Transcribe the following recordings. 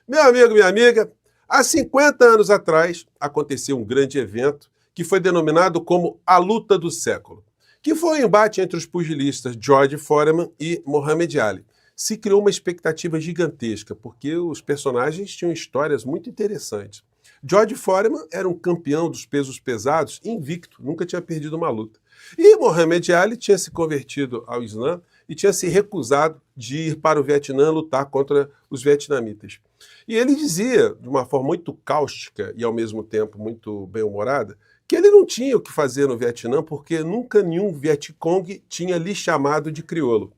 Meu amigo, minha amiga, há 50 anos atrás aconteceu um grande evento que foi denominado como a Luta do Século, que foi o embate entre os pugilistas George Foreman e Muhammad Ali. Se criou uma expectativa gigantesca, porque os personagens tinham histórias muito interessantes. George Foreman era um campeão dos pesos pesados invicto, nunca tinha perdido uma luta. E Muhammad Ali tinha se convertido ao Islã e tinha se recusado de ir para o Vietnã lutar contra os vietnamitas. E ele dizia, de uma forma muito cáustica e ao mesmo tempo muito bem-humorada, que ele não tinha o que fazer no Vietnã porque nunca nenhum Vietcong tinha lhe chamado de crioulo.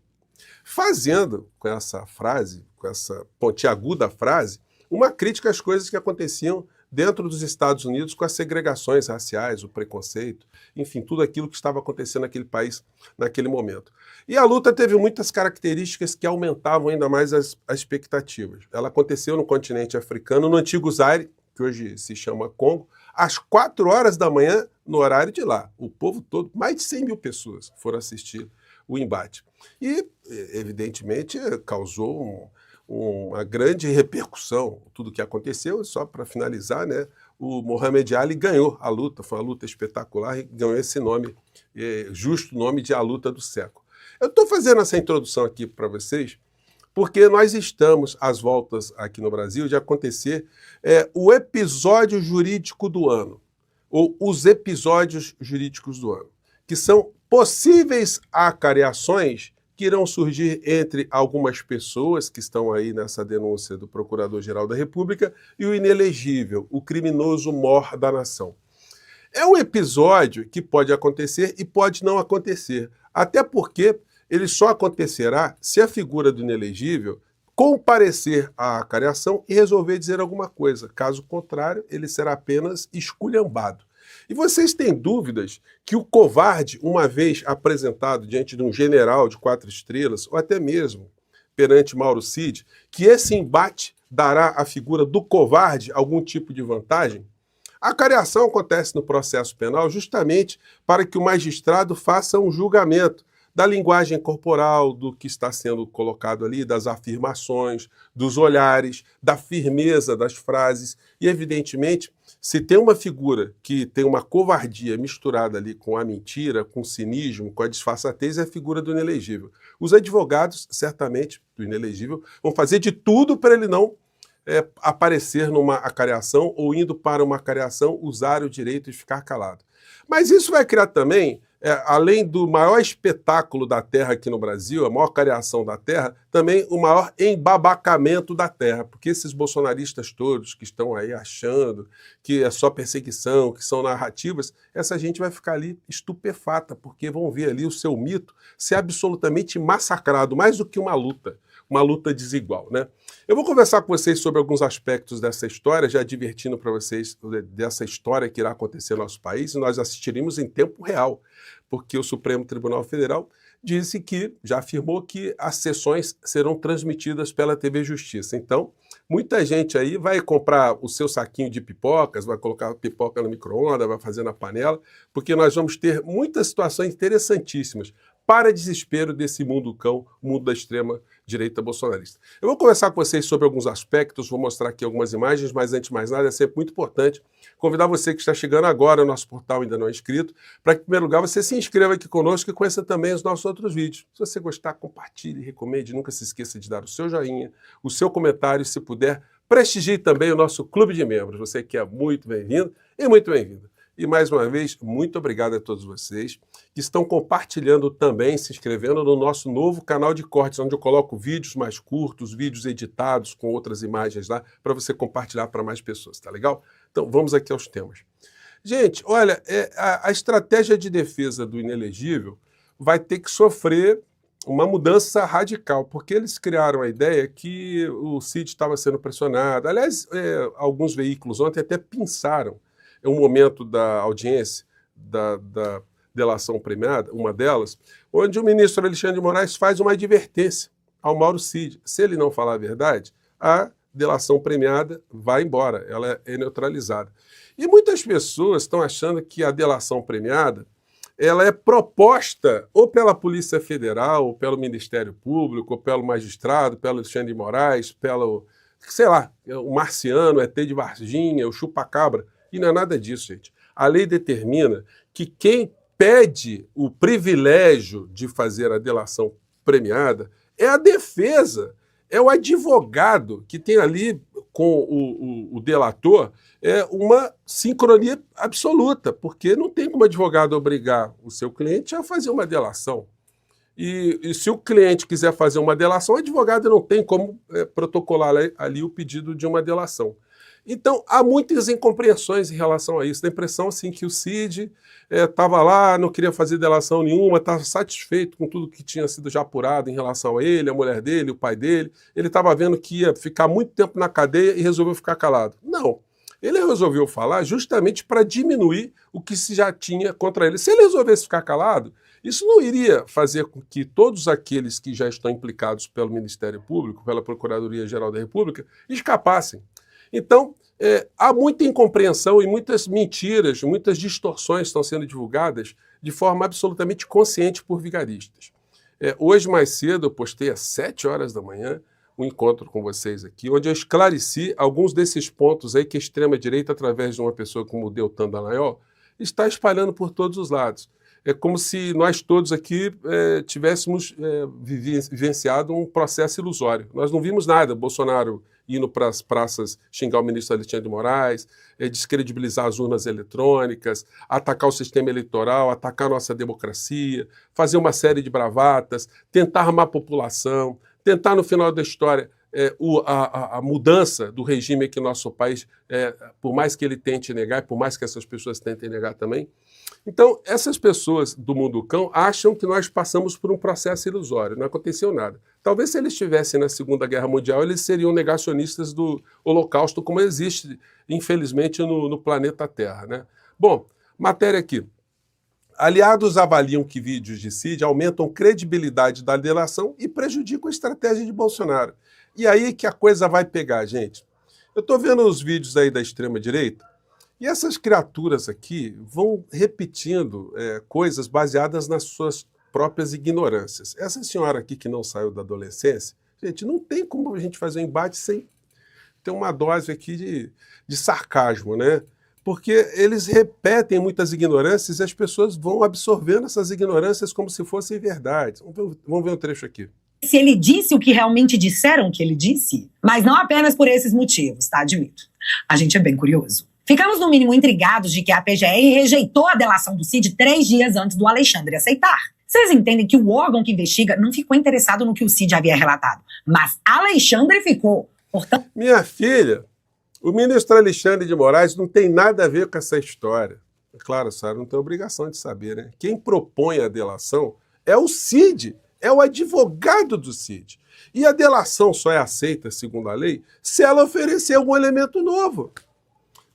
Fazendo com essa frase, com essa pontiaguda frase, uma crítica às coisas que aconteciam dentro dos Estados Unidos com as segregações raciais, o preconceito, enfim, tudo aquilo que estava acontecendo naquele país naquele momento. E a luta teve muitas características que aumentavam ainda mais as expectativas. Ela aconteceu no continente africano, no antigo Zaire, que hoje se chama Congo, às 4 horas da manhã, no horário de lá. O povo todo, mais de 100 mil pessoas foram assistir o embate. E, evidentemente, causou uma grande repercussão, tudo o que aconteceu. Só para finalizar, né, o Muhammad Ali ganhou a luta, foi uma luta espetacular e ganhou esse nome, justo nome de a luta do século. Eu estou fazendo essa introdução aqui para vocês porque nós estamos às voltas aqui no Brasil de acontecer o episódio jurídico do ano, ou os episódios jurídicos do ano, que são possíveis acareações que irão surgir entre algumas pessoas que estão aí nessa denúncia do Procurador-Geral da República e o inelegível, o criminoso mor da nação. É um episódio que pode acontecer e pode não acontecer, até porque ele só acontecerá se a figura do inelegível comparecer à acareação e resolver dizer alguma coisa. Caso contrário, ele será apenas esculhambado. E vocês têm dúvidas que o covarde, uma vez apresentado diante de um general de 4 estrelas, ou até mesmo perante Mauro Cid, que esse embate dará à figura do covarde algum tipo de vantagem? A acareação acontece no processo penal justamente para que o magistrado faça um julgamento da linguagem corporal, do que está sendo colocado ali, das afirmações, dos olhares, da firmeza das frases. E, evidentemente, se tem uma figura que tem uma covardia misturada ali com a mentira, com o cinismo, com a disfarçatez, é a figura do inelegível. Os advogados, certamente, do inelegível, vão fazer de tudo para ele não aparecer numa acareação ou indo para uma acareação usar o direito de ficar calado. Mas isso vai criar também, além do maior espetáculo da Terra aqui no Brasil, a maior careação da Terra, também o maior embabacamento da Terra, porque esses bolsonaristas todos que estão aí achando que é só perseguição, que são narrativas, essa gente vai ficar ali estupefata, porque vão ver ali o seu mito ser absolutamente massacrado, mais do que uma luta desigual, né? Eu vou conversar com vocês sobre alguns aspectos dessa história, já advertindo para vocês dessa história que irá acontecer no nosso país, e nós assistiremos em tempo real, porque o Supremo Tribunal Federal disse que, já afirmou que as sessões serão transmitidas pela TV Justiça. Então, muita gente aí vai comprar o seu saquinho de pipocas, vai colocar a pipoca no micro-ondas, vai fazer na panela, porque nós vamos ter muitas situações interessantíssimas para desespero desse mundo cão, mundo da extrema-direita bolsonarista. Eu vou conversar com vocês sobre alguns aspectos, vou mostrar aqui algumas imagens, mas antes de mais nada, é sempre muito importante convidar você que está chegando agora ao nosso portal, ainda não é inscrito, para que, em primeiro lugar, você se inscreva aqui conosco e conheça também os nossos outros vídeos. Se você gostar, compartilhe, recomende, nunca se esqueça de dar o seu joinha, o seu comentário, e se puder, prestigie também o nosso clube de membros. Você que é muito bem-vindo e muito bem-vinda. E, mais uma vez, muito obrigado a todos vocês que estão compartilhando também, se inscrevendo no nosso novo canal de cortes, onde eu coloco vídeos mais curtos, vídeos editados com outras imagens lá, para você compartilhar para mais pessoas, tá legal? Então, vamos aqui aos temas. Gente, olha, a estratégia de defesa do inelegível vai ter que sofrer uma mudança radical, porque eles criaram a ideia que o Cid estava sendo pressionado. Aliás, alguns veículos ontem até pinçaram um momento da audiência da delação premiada, uma delas, onde o ministro Alexandre de Moraes faz uma advertência ao Mauro Cid. Se ele não falar a verdade, a delação premiada vai embora, ela é neutralizada. E muitas pessoas estão achando que a delação premiada ela é proposta ou pela Polícia Federal, ou pelo Ministério Público, ou pelo magistrado, pelo Alexandre de Moraes, pelo sei lá, o marciano, o ET de Varginha, o chupa-cabra. E não é nada disso, gente. A lei determina que quem pede o privilégio de fazer a delação premiada é a defesa, é o advogado que tem ali com o delator uma sincronia absoluta, porque não tem como advogado obrigar o seu cliente a fazer uma delação. E se o cliente quiser fazer uma delação, o advogado não tem como protocolar ali o pedido de uma delação. Então, há muitas incompreensões em relação a isso. Dá a impressão assim, que o Cid estava lá, não queria fazer delação nenhuma, estava satisfeito com tudo que tinha sido já apurado em relação a ele, a mulher dele, o pai dele. Ele estava vendo que ia ficar muito tempo na cadeia e resolveu ficar calado. Não. Ele resolveu falar justamente para diminuir o que se já tinha contra ele. Se ele resolvesse ficar calado, isso não iria fazer com que todos aqueles que já estão implicados pelo Ministério Público, pela Procuradoria-Geral da República, escapassem. Então, há muita incompreensão e muitas mentiras, muitas distorções estão sendo divulgadas de forma absolutamente consciente por vigaristas. Hoje, mais cedo, eu postei às 7 horas da manhã um encontro com vocês aqui, onde eu esclareci alguns desses pontos aí que a extrema-direita, através de uma pessoa como o Deltan Dallagnol, está espalhando por todos os lados. É como se nós todos aqui tivéssemos vivenciado um processo ilusório. Nós não vimos nada. Bolsonaro indo para as praças xingar o ministro Alexandre de Moraes, descredibilizar as urnas eletrônicas, atacar o sistema eleitoral, atacar a nossa democracia, fazer uma série de bravatas, tentar armar a população, tentar, no final da história, a mudança do regime aqui no nosso país, por mais que ele tente negar, e por mais que essas pessoas tentem negar também. Então, essas pessoas do mundo cão acham que nós passamos por um processo ilusório, não aconteceu nada. Talvez se eles estivessem na Segunda Guerra Mundial, eles seriam negacionistas do Holocausto, como existe, infelizmente, no planeta Terra, né? Bom, matéria aqui. Aliados avaliam que vídeos de Cid aumentam credibilidade da delação e prejudicam a estratégia de Bolsonaro. E aí que a coisa vai pegar, gente. Eu estou vendo os vídeos aí da extrema-direita e essas criaturas aqui vão repetindo coisas baseadas nas suas próprias ignorâncias. Essa senhora aqui que não saiu da adolescência, gente, não tem como a gente fazer um embate sem ter uma dose aqui de sarcasmo, né? Porque eles repetem muitas ignorâncias e as pessoas vão absorvendo essas ignorâncias como se fossem verdade. Vamos ver um trecho aqui. Se ele disse o que realmente disseram que ele disse, mas não apenas por esses motivos, tá? Admito. A gente é bem curioso. Ficamos, no mínimo, intrigados de que a PGR rejeitou a delação do Cid 3 dias antes do Alexandre aceitar. Vocês entendem que o órgão que investiga não ficou interessado no que o Cid havia relatado, mas Alexandre ficou. Portanto... Minha filha, o ministro Alexandre de Moraes não tem nada a ver com essa história. É claro, a senhora não tem obrigação de saber, né? Quem propõe a delação é o Cid, é o advogado do Cid. E a delação só é aceita, segundo a lei, se ela oferecer algum elemento novo.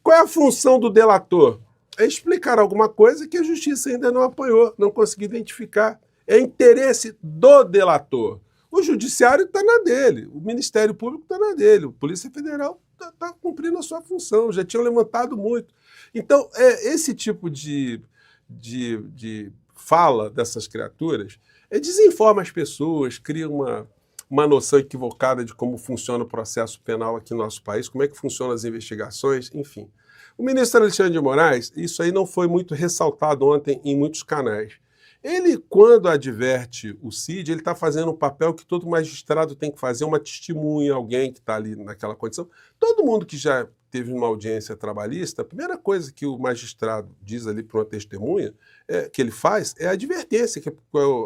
Qual é a função do delator? É explicar alguma coisa que a justiça ainda não apanhou, não conseguiu identificar. É interesse do delator. O judiciário está na dele, o Ministério Público está na dele, a Polícia Federal está cumprindo a sua função, já tinham levantado muito. Então, esse tipo de fala dessas criaturas desinforma as pessoas, cria uma noção equivocada de como funciona o processo penal aqui no nosso país, como é que funcionam as investigações, enfim. O ministro Alexandre de Moraes, isso aí não foi muito ressaltado ontem em muitos canais. Ele, quando adverte o Cid, ele está fazendo um papel que todo magistrado tem que fazer, uma testemunha, alguém que está ali naquela condição. Todo mundo que já teve uma audiência trabalhista, a primeira coisa que o magistrado diz ali para uma testemunha, que ele faz, é a advertência, que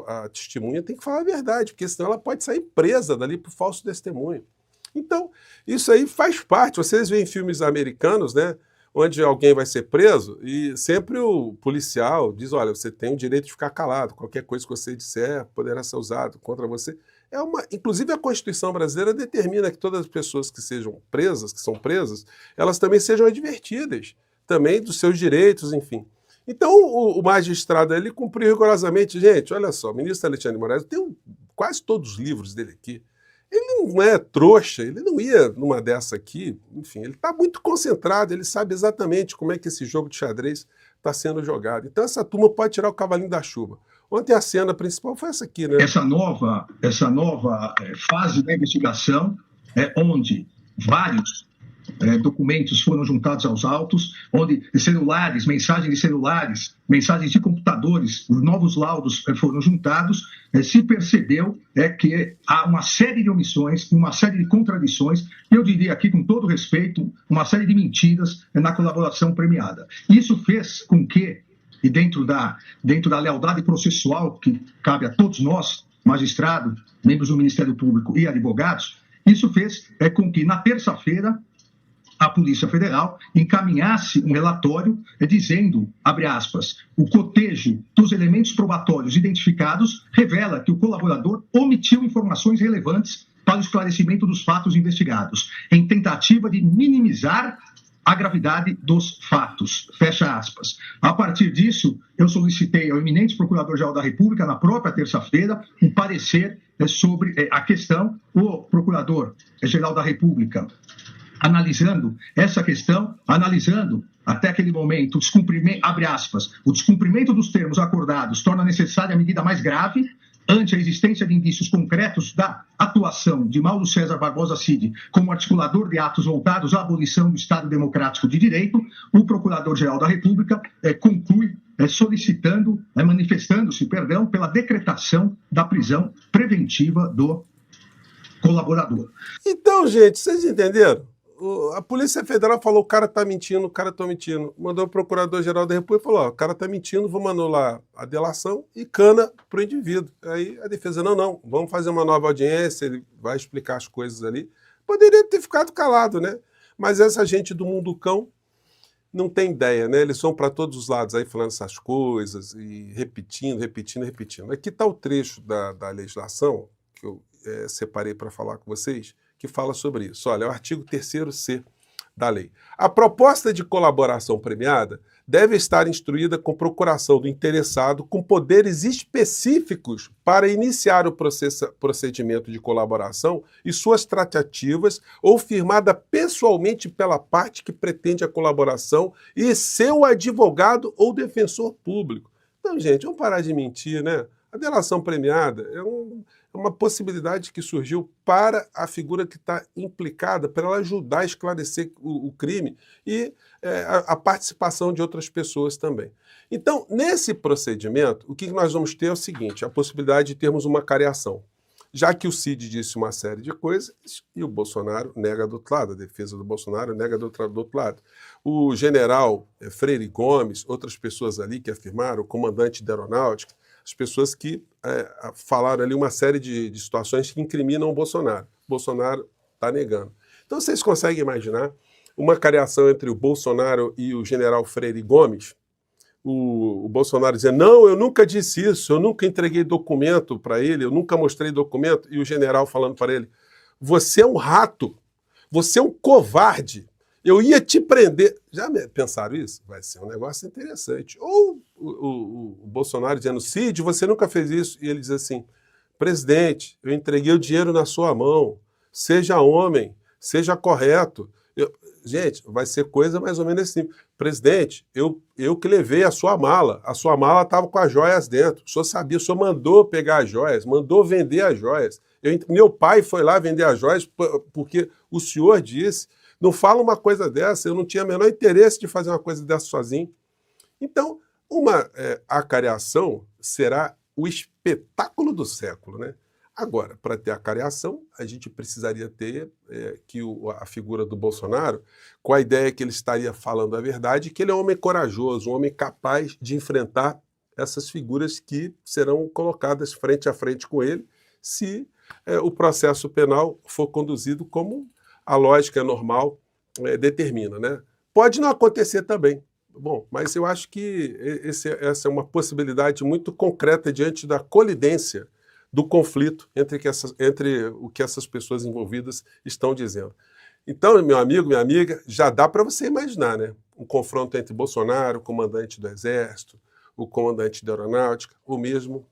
a testemunha tem que falar a verdade, porque senão ela pode sair presa dali por falso testemunho. Então, isso aí faz parte. Vocês veem filmes americanos, né? Onde alguém vai ser preso e sempre o policial diz, olha, você tem o direito de ficar calado, qualquer coisa que você disser poderá ser usado contra você. Inclusive a Constituição brasileira determina que todas as pessoas que sejam presas, que são presas, elas também sejam advertidas, também dos seus direitos, enfim. Então o magistrado ele cumpriu rigorosamente. Gente, olha só, o ministro Alexandre de Moraes, eu tenho quase todos os livros dele aqui. Ele não é trouxa, ele não ia numa dessa aqui, enfim, ele está muito concentrado, ele sabe exatamente como é que esse jogo de xadrez está sendo jogado. Então essa turma pode tirar o cavalinho da chuva. Ontem a cena principal foi essa aqui, né? Essa nova fase da investigação, onde vários documentos foram juntados aos autos, onde celulares, mensagens de computadores, os novos laudos foram juntados, se percebeu que há uma série de omissões, uma série de contradições, e eu diria aqui, com todo respeito, uma série de mentiras na colaboração premiada. Isso fez com que, e dentro da lealdade processual que cabe a todos nós, magistrados, membros do Ministério Público e advogados, isso fez com que, na terça-feira, a Polícia Federal encaminhasse um relatório dizendo, abre aspas, o cotejo dos elementos probatórios identificados revela que o colaborador omitiu informações relevantes para o esclarecimento dos fatos investigados, em tentativa de minimizar a gravidade dos fatos, fecha aspas. A partir disso, eu solicitei ao eminente Procurador-Geral da República, na própria terça-feira, um parecer sobre a questão. O Procurador-Geral da República, analisando essa questão, analisando até aquele momento o descumprimento, abre aspas, o descumprimento dos termos acordados torna necessária a medida mais grave ante a existência de indícios concretos da atuação de Mauro César Barbosa Cid como articulador de atos voltados à abolição do Estado Democrático de Direito. O Procurador-Geral da República conclui solicitando, manifestando-se, pela decretação da prisão preventiva do colaborador. Então, gente, vocês entenderam? A Polícia Federal falou, o cara tá mentindo, Mandou o Procurador-Geral da República e falou, o cara tá mentindo, vamos anular a delação e cana pro indivíduo. Aí a defesa, não, vamos fazer uma nova audiência, ele vai explicar as coisas ali. Poderia ter ficado calado, né? Mas essa gente do mundo cão não tem ideia, né? Eles vão para todos os lados aí falando essas coisas e repetindo. Aqui tá o trecho da legislação que eu separei para falar com vocês, que fala sobre isso. Olha, é o artigo 3º-C da lei. A proposta de colaboração premiada deve estar instruída com procuração do interessado com poderes específicos para iniciar o procedimento de colaboração e suas tratativas ou firmada pessoalmente pela parte que pretende a colaboração e seu advogado ou defensor público. Então, gente, vamos parar de mentir, né? A delação premiada é uma possibilidade que surgiu para a figura que está implicada, para ela ajudar a esclarecer o crime e a participação de outras pessoas também. Então, nesse procedimento, o que nós vamos ter é o seguinte, a possibilidade de termos uma cariação. Já que o Cid disse uma série de coisas e o Bolsonaro nega do outro lado, a defesa do Bolsonaro nega do outro lado. O general Freire Gomes, outras pessoas ali que afirmaram, o comandante da aeronáutica, as pessoas que falaram ali uma série de situações que incriminam o Bolsonaro. O Bolsonaro está negando. Então vocês conseguem imaginar uma cariação entre o Bolsonaro e o general Freire Gomes? O Bolsonaro dizendo, não, eu nunca disse isso, eu nunca entreguei documento para ele, eu nunca mostrei documento, e o general falando para ele, você é um rato, você é um covarde, eu ia te prender. Já pensaram isso? Vai ser um negócio interessante. Ou o Bolsonaro dizendo, Cid, você nunca fez isso. E ele diz assim, presidente, eu entreguei o dinheiro na sua mão. Seja homem, seja correto. Gente, vai ser coisa mais ou menos assim. Presidente, eu que levei a sua mala. A sua mala estava com as joias dentro. O senhor sabia, o senhor mandou pegar as joias, mandou vender as joias. Meu pai foi lá vender as joias porque o senhor disse... Não fala uma coisa dessa, eu não tinha o menor interesse de fazer uma coisa dessa sozinho. Então, uma acariação será o espetáculo do século, né? Agora, para ter acariação, a gente precisaria ter a figura do Bolsonaro, com a ideia que ele estaria falando a verdade, que ele é um homem corajoso, um homem capaz de enfrentar essas figuras que serão colocadas frente a frente com ele, se o processo penal for conduzido como a lógica normal determina, né? Pode não acontecer também. Bom, mas eu acho que essa é uma possibilidade muito concreta diante da colidência do conflito entre o que essas pessoas envolvidas estão dizendo. Então, meu amigo, minha amiga, já dá para você imaginar, né? Um confronto entre Bolsonaro, o comandante do Exército, o comandante da Aeronáutica, o mesmo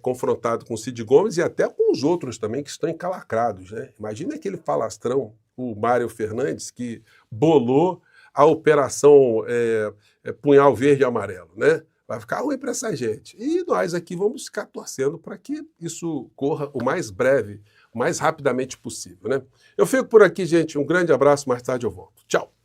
confrontado com Cid Gomes e até com os outros também que estão encalacrados, né? Imagina aquele falastrão, o Mário Fernandes, que bolou a operação Punhal Verde e Amarelo, né? Vai ficar ruim para essa gente. E nós aqui vamos ficar torcendo para que isso corra o mais breve, o mais rapidamente possível, né? Eu fico por aqui, gente. Um grande abraço. Mais tarde eu volto. Tchau.